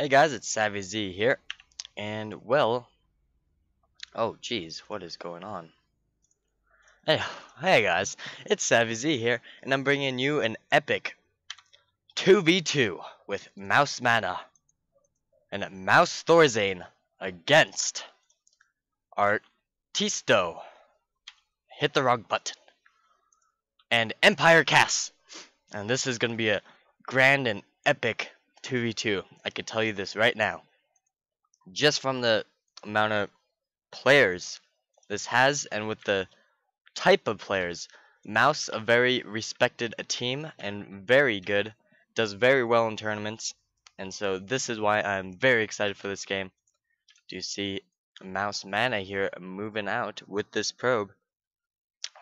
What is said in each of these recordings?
Hey guys, it's Savvy Z here, and well, oh geez, what is going on? Hey, hey guys, it's Savvy Z here, and I'm bringing you an epic 2v2 with Mouse MaNa and Mouse ThorZain against Aristeo. Hit the wrong button. And EmpireKas. And this is going to be a grand and epic 2v2. I can tell you this right now. Just from the amount of players this has, and with the type of players. Mouse, a very respected team and very good, does very well in tournaments, and so this is why I'm very excited for this game. Do you see Mouse MaNa here moving out with this probe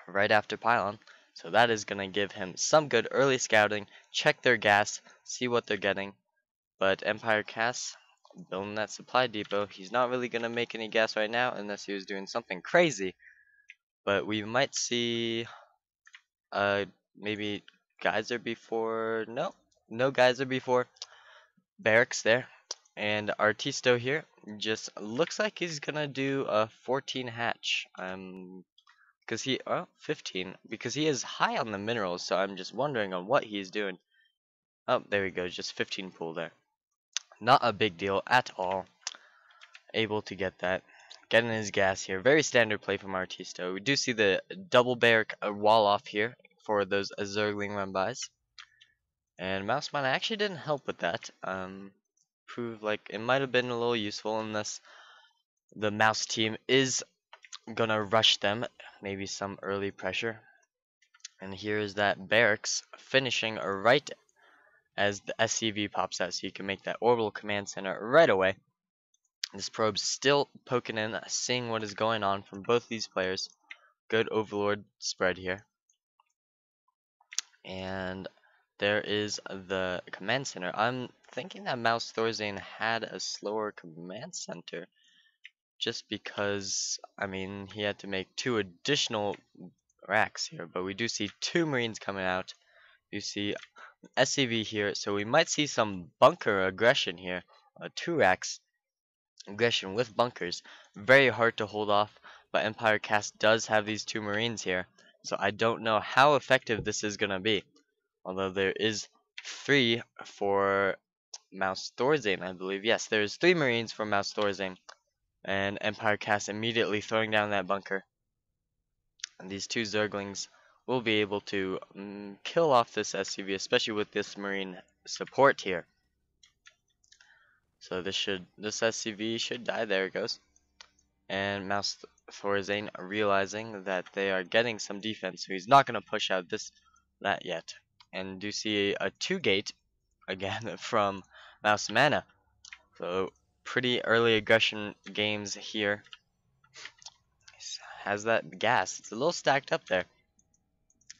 right after pylon? So that is going to give him some good early scouting, check their gas, see what they're getting. But EmpireKas building that supply depot, he's not really going to make any gas right now unless he was doing something crazy. But we might see maybe geyser before, no geyser before barracks there. And Aristeo here just looks like he's gonna do a 14 hatch. Because he 15, because he is high on the minerals, so I'm just wondering on what he's doing. Oh, there we go, just 15 pool there. Not a big deal at all. Able to get that. Getting his gas here. Very standard play from Aristeo. We do see the double barrack wall off here for those Zergling run-bys. And Mouse MaNa actually didn't help with that. Proved like it might have been a little useful unless the Mouse team is gonna rush them. Maybe some early pressure. And here's that barracks finishing right as the SCV pops out, so you can make that orbital command center right away. This probe's still poking in, seeing what is going on from both these players. Good overlord spread here. And there is the command center. I'm thinking that Mouse ThorZain had a slower command center just because, I mean, he had to make 2 additional racks here. But we do see 2 Marines coming out. You see SCV here, so we might see some bunker aggression here. 2 racks. Aggression with bunkers, very hard to hold off, but EmpireKas does have these 2 Marines here, so I don't know how effective this is gonna be. Although there is 3 for Mouse ThorZain, I believe. Yes, there's 3 Marines for Mouse ThorZain, and EmpireKas immediately throwing down that bunker. And these 2 Zerglings will be able to kill off this SCV, especially with this Marine support here. So this SCV should die. There it goes. And Mouse ThorZain realizing that they are getting some defense, so he's not going to push out that yet. And do see a 2 gate again from Mouse MaNa. So pretty early aggression games here. Has that gas. It's a little stacked up there.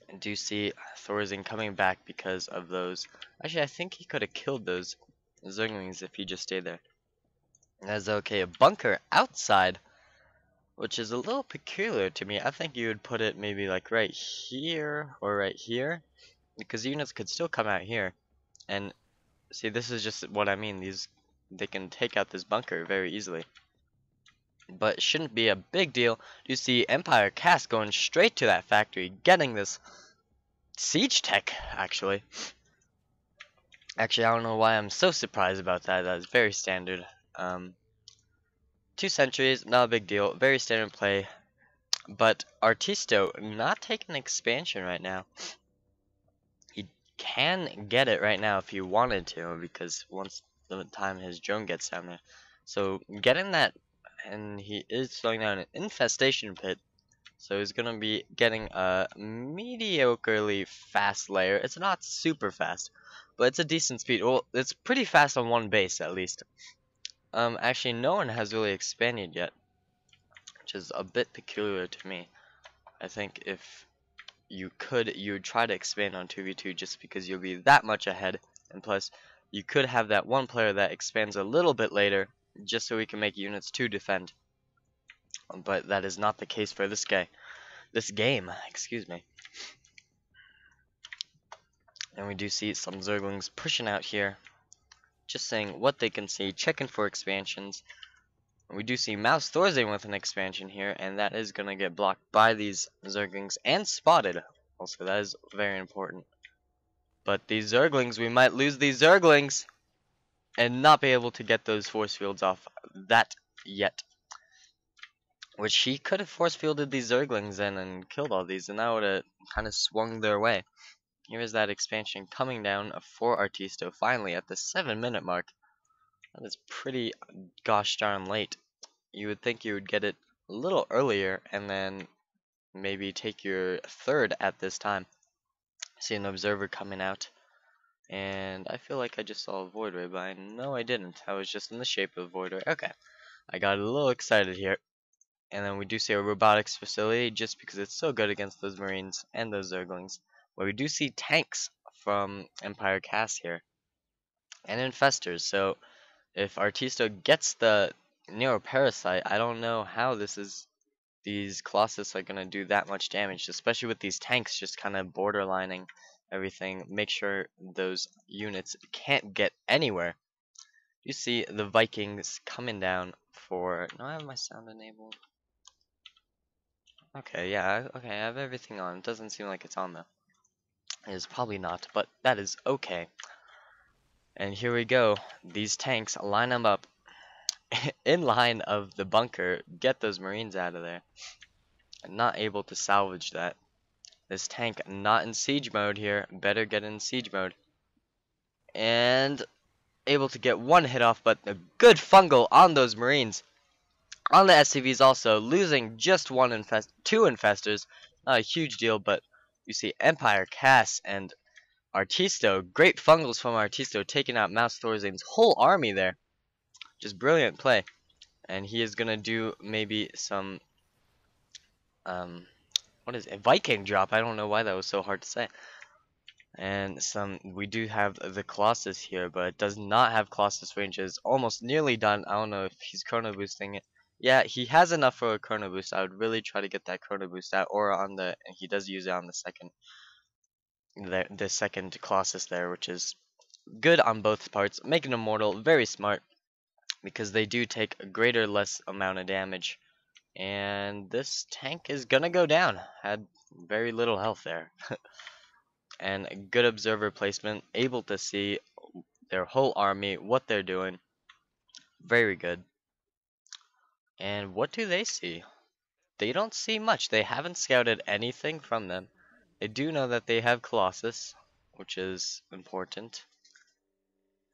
And do see ThorZain coming back because of those. Actually, I think he could have killed those Zerglings if he just stayed there. That's okay. A bunker outside, which is a little peculiar to me. I think you would put it maybe like right here or right here, because units could still come out here. And see, this is just what I mean. They can take out this bunker very easily. But it shouldn't be a big deal. You see EmpireKas going straight to that factory, getting this siege tech actually. Actually, I don't know why I'm so surprised about that. That's very standard. 2 sentries, not a big deal. Very standard play. But Aristeo not taking expansion right now. He can get it right now if he wanted to, because once the time his drone gets down there. So getting that, and he is slowing down an infestation pit. So he's going to be getting a mediocrely fast layer. It's not super fast, but it's a decent speed. Well, it's pretty fast on 1 base at least. Actually, no one has really expanded yet, which is a bit peculiar to me. I think if you would try to expand on 2v2 just because you'll be that much ahead, and plus you could have that one player that expands a little bit later just so we can make units to defend. But that is not the case for this game, excuse me. And we do see some Zerglings pushing out here. just saying what they can see, checking for expansions. We do see Mouse ThorZain with an expansion here, and that is going to get blocked by these Zerglings and spotted. Also, that is very important. But these Zerglings, we might lose these Zerglings and not be able to get those force fields off that yet. Which he could have force fielded these Zerglings in and killed all these, and that would have kind of swung their way. Here is that expansion coming down for Aristeo finally at the 7-minute mark. That is pretty gosh darn late. You would think you would get it a little earlier and then maybe take your third at this time. See an observer coming out, and I feel like I just saw a void ray, but no I didn't. I was just in the shape of a void ray. Okay, I got a little excited here. And then we do see a robotics facility just because it's so good against those marines and those zerglings. But we do see tanks from EmpireKas here and infestors. So if Aristeo gets the neuroparasite, I don't know how these Colossus are gonna do that much damage, especially with these tanks just kind of borderlining everything. Make sure those units can't get anywhere. You see the Vikings coming down for. No, I have my sound enabled. Okay, yeah, okay, I have everything on. It doesn't seem like it's on though. It is probably not, but that is okay. And here we go. These tanks, line them up in line of the bunker. Get those marines out of there. I'm not able to salvage that. This tank not in siege mode here. Better get in siege mode. And able to get one hit off, but a good fungal on those marines. On the SCVs also, losing just two infestors, not a huge deal, but you see EmpireKas and Aristeo, great fungals from Aristeo, taking out Mouse ThorZain's whole army there. Just brilliant play. And he is gonna do maybe some, what is it, Viking drop, I don't know why that was so hard to say. And we do have the Colossus here, but it does not have Colossus ranges, almost nearly done. I don't know if he's chrono boosting it. Yeah, he has enough for a chrono boost. I would really try to get that chrono boost out, or on the, and he does use it on the second Colossus there, which is good on both parts. Making him immortal, very smart, because they do take a greater less amount of damage. And this tank is gonna go down. Had very little health there. And good observer placement, able to see their whole army, what they're doing. Very good. And what do they see? They don't see much. They haven't scouted anything from them. They do know that they have Colossus, which is important.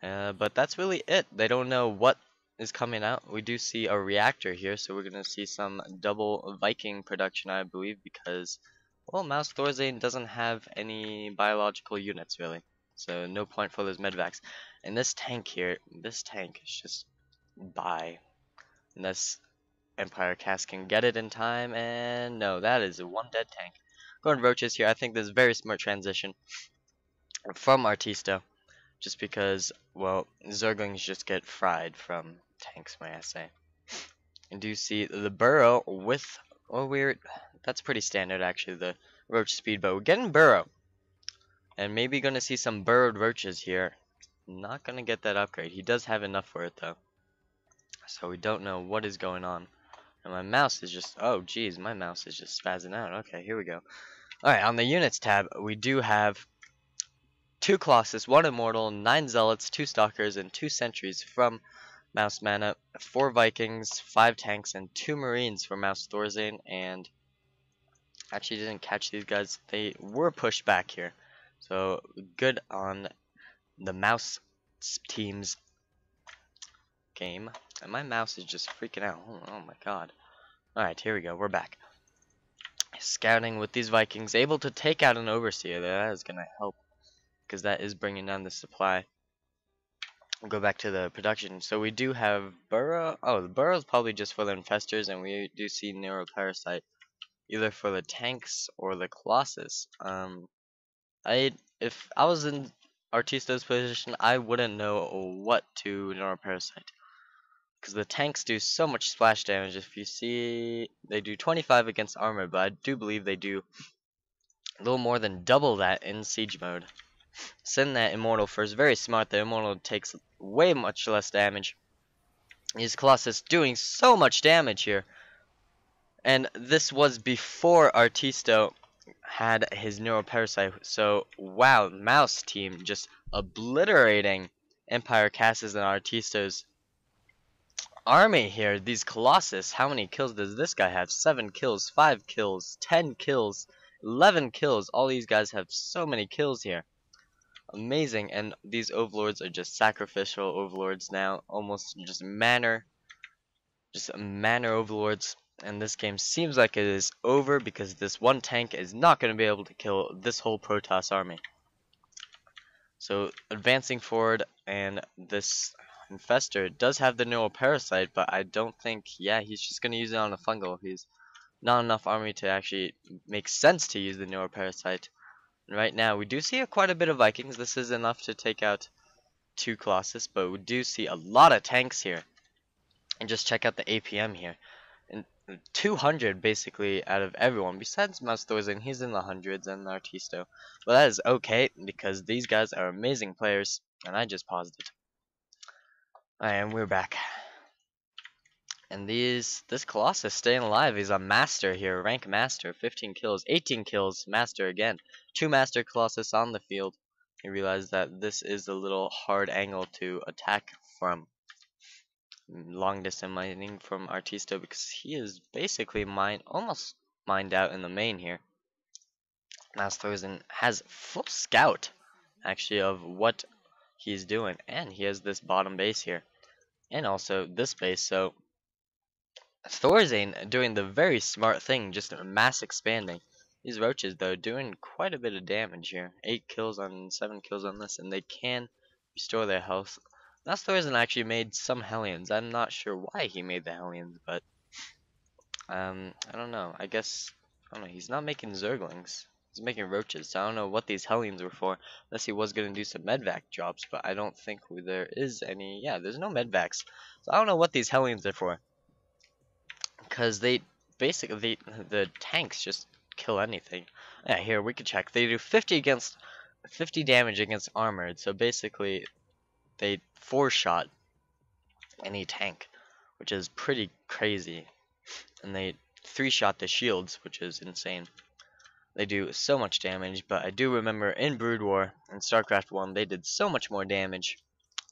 But that's really it. They don't know what is coming out. We do see a reactor here, so we're going to see some double Viking production, I believe, because, well, Mouse ThorZain doesn't have any biological units, really. So no point for those medvacs. And this tank here, this tank is just bye. Unless EmpireKas can get it in time, and no, that is one dead tank. Going roaches here, I think this is a very smart transition from Aristeo. Just because, well, Zerglings just get fried from tanks, may I say. And do you see the burrow with, oh weird, that's pretty standard actually, the roach speedboat. We're getting burrow. And maybe gonna see some burrowed roaches here. Not gonna get that upgrade. He does have enough for it though. So we don't know what is going on. And my mouse is just, oh geez, my mouse is just spazzing out. Okay, here we go. Alright, on the units tab, we do have 2 Colossus, 1 Immortal, 9 Zealots, 2 Stalkers, and 2 Sentries from Mouse MaNa, 4 Vikings, 5 Tanks, and 2 Marines for Mouse ThorZain, and actually didn't catch these guys. They were pushed back here. So good on the Mouse team's game. And my mouse is just freaking out. Oh my god. Alright, here we go. We're back. Scouting with these Vikings, able to take out an Overseer there. That is going to help, because that is bringing down the supply. We'll go back to the production. So we do have Burrow. Oh, the Burrow is probably just for the Infestors, and we do see Neuroparasite either for the tanks or the Colossus. If I was in Aristeo's position, I wouldn't know what to Neuroparasite, because the tanks do so much splash damage. If you see, they do 25 against armor, but I do believe they do a little more than double that in siege mode. Send that Immortal first. Very smart. The Immortal takes way much less damage. His Colossus doing so much damage here. And this was before Aristeo had his Neuroparasite. So, wow, Mouse team just obliterating EmpireKas and Aristeo's army here. These Colossus, how many kills does this guy have? 7 kills, 5 kills, 10 kills, 11 kills. All these guys have so many kills here. Amazing. And these overlords are just sacrificial overlords now. Almost just MaNa overlords. And this game seems like it is over because this one tank is not going to be able to kill this whole Protoss army. So advancing forward, and this Infestor does have the Neuroparasite, but I don't think, yeah, he's just going to use it on a fungal. He's not enough army to actually make sense to use the Neuroparasite. And right now, we do see quite a bit of Vikings. This is enough to take out 2 Colossus, but we do see a lot of tanks here. And just check out the APM here. And 200 basically out of everyone, besides ThorZain, he's in the hundreds, and Aristeo. But that is okay, because these guys are amazing players, and I just paused it. And we're back. And this Colossus staying alive. He's a master here, rank master, 15 kills, 18 kills, master again. 2 master Colossus on the field. He realized that this is a little hard angle to attack from. Long distance mining from Aristeo, because he is basically almost mined out in the main here. Now ThorZain has full scout actually of what he's doing, and he has this bottom base here, and also this base. So ThorZain doing the very smart thing, just mass expanding. These roaches though doing quite a bit of damage here. 8 kills on 7 kills on this, and they can restore their health. Now ThorZain actually made some Hellions. I'm not sure why he made the Hellions, but I don't know. I don't know. He's not making Zerglings. He's making roaches. So I don't know what these Hellions were for, unless he was gonna do some medvac jobs. But I don't think there is any. Yeah, there's no medvacs. So I don't know what these Hellions are for, because they basically the tanks just kill anything. Yeah, here we can check. They do 50 damage against armored. So basically, they 4-shot any tank, which is pretty crazy, and they 3-shot the shields, which is insane. They do so much damage, but I do remember in Brood War and StarCraft 1 they did so much more damage.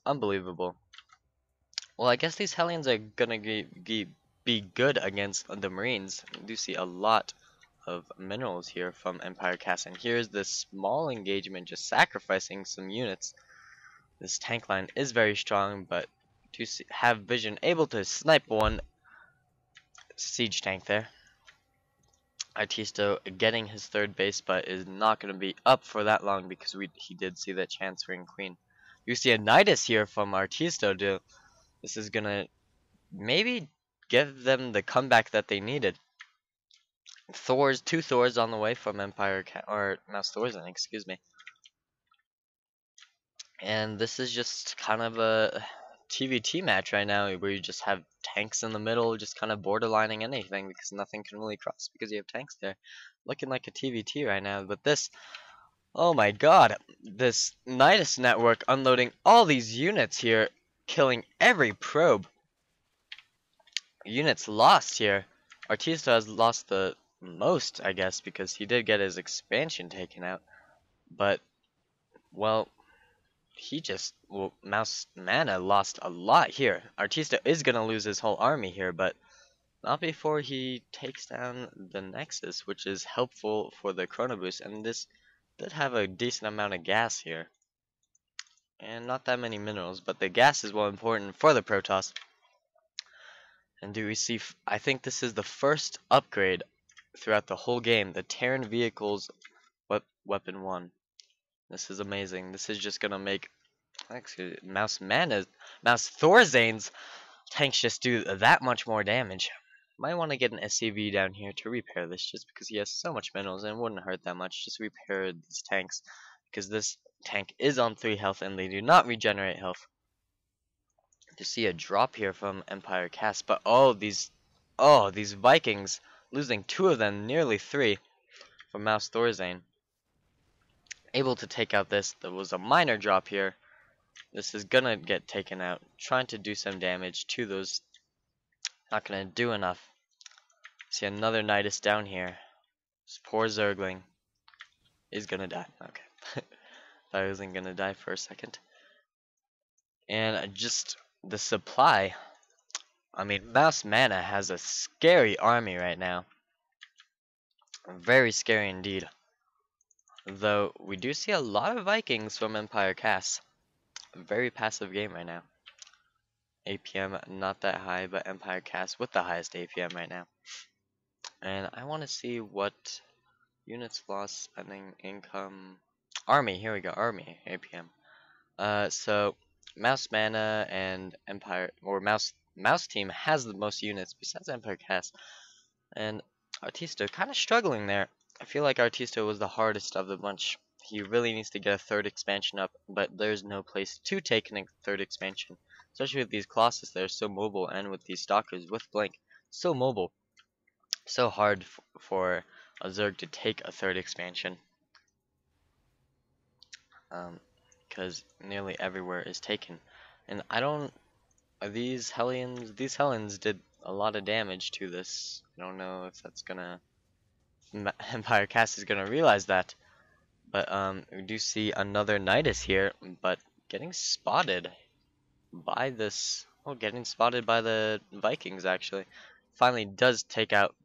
Unbelievable. Well, I guess these Hellions are gonna be good against the Marines. We do see a lot of minerals here from EmpireKas, and here's this small engagement just sacrificing some units. This tank line is very strong, but to have vision, able to snipe one siege tank there. Aristeo getting his 3rd base, but is not going to be up for that long, because he did see that Chancellery and Queen. You see a Nidus here from Aristeo. This is going to maybe give them the comeback that they needed. 2 Thors on the way from EmpireKas, or Mouse ThorZain, excuse me. And this is just kind of a TVT match right now, where you just have tanks in the middle, just kind of borderlining anything, because nothing can really cross because you have tanks there. Looking like a TVT right now. But this, oh my god, this Nidus network unloading all these units here, killing every probe. Units lost here. Aristeo has lost the most, I guess, because he did get his expansion taken out. But, well, MaNa lost a lot here. Aristeo is going to lose his whole army here, but not before he takes down the Nexus, which is helpful for the Chrono Boost. And this did have a decent amount of gas here, and not that many minerals, but the gas is well important for the Protoss. And do we see, I think this is the first upgrade throughout the whole game, the Terran Vehicles Weapon 1. This is amazing. This is just gonna make Mouse ThorZain's tanks just do that much more damage. Might want to get an SCV down here to repair this, just because he has so much minerals, and it wouldn't hurt that much. Just repair these tanks, because this tank is on 3 health and they do not regenerate health. To see a drop here from EmpireKas, but these Vikings losing 2 of them, nearly 3 from Mouse ThorZain. able to take out this. There was a minor drop here. This is gonna get taken out. Trying to do some damage to those. Not gonna do enough. See another Nidus down here. This poor Zergling is gonna die. Okay. Thought I wasn't gonna die for a second. And just the supply. I mean, MaNa has a scary army right now. Very scary indeed. Though we do see a lot of Vikings from EmpireKas. Very passive game right now. APM not that high, but EmpireKas with the highest APM right now. And I want to see what units lost, spending, income, army. Here we go, army APM. So MaNa and Mouse team has the most units besides EmpireKas, and Aristeo kind of struggling there. I feel like Aristeo was the hardest of the bunch. He really needs to get a third expansion up, but there's no place to take a third expansion, especially with these Colossus that are so mobile, and with these Stalkers with Blink, so mobile, so hard for a Zerg to take a third expansion. Because nearly everywhere is taken, and I don't. These Hellions did a lot of damage to this. I don't know if that's gonna. EmpireKas is gonna realize that, but we do see another Nidus here, but getting spotted by this. Oh, getting spotted by the Vikings actually. Finally does take out.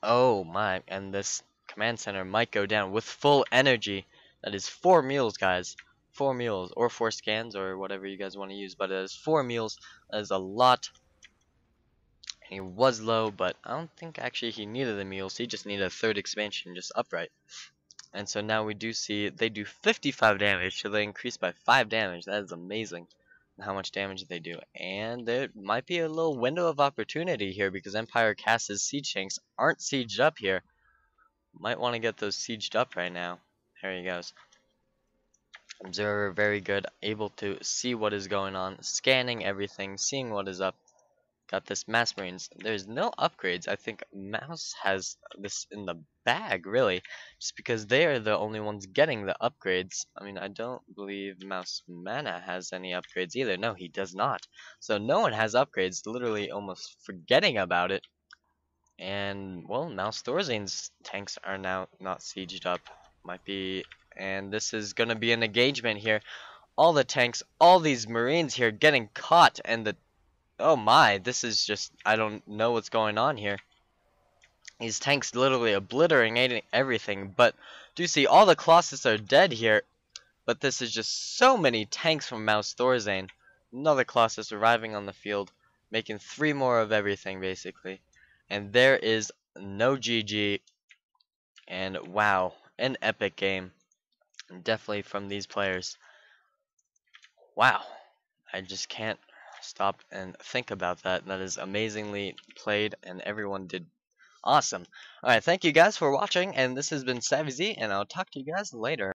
Oh my! And this command center might go down with full energy. That is 4 mules, guys. 4 mules, or 4 scans, or whatever you guys want to use. But it is 4 mules. That is a lot. He was low, but I don't think actually he needed the mules. He just needed a third expansion, just upright. And so now we do see they do 55 damage, so they increase by 5 damage. That is amazing how much damage they do. And there might be a little window of opportunity here because EmpireKas' siege tanks aren't sieged up here. Might want to get those sieged up right now. There he goes. Observer, very good, able to see what is going on, scanning everything, seeing what is up. Got this Mass Marines. There's no upgrades. I think Mouse has this in the bag, really, just because they are the only ones getting the upgrades. I mean, I don't believe MaNa has any upgrades either. No, he does not. So no one has upgrades, literally almost forgetting about it. And, well, ThorZain's tanks are now not sieged up. Might be, and this is going to be an engagement here. All the tanks, all these Marines here getting caught, and the oh my, this is just, I don't know what's going on here. These tanks literally obliterating everything, but do you see all the Colossus are dead here, but this is just so many tanks from ThorZain. Another Colossus arriving on the field, making 3 more of everything basically. And there is no GG, and wow, an epic game. Definitely from these players. Wow, I just can't stop and think about that. That is amazingly played, and everyone did awesome. Alright, thank you guys for watching, and this has been SavvyZ, and I'll talk to you guys later.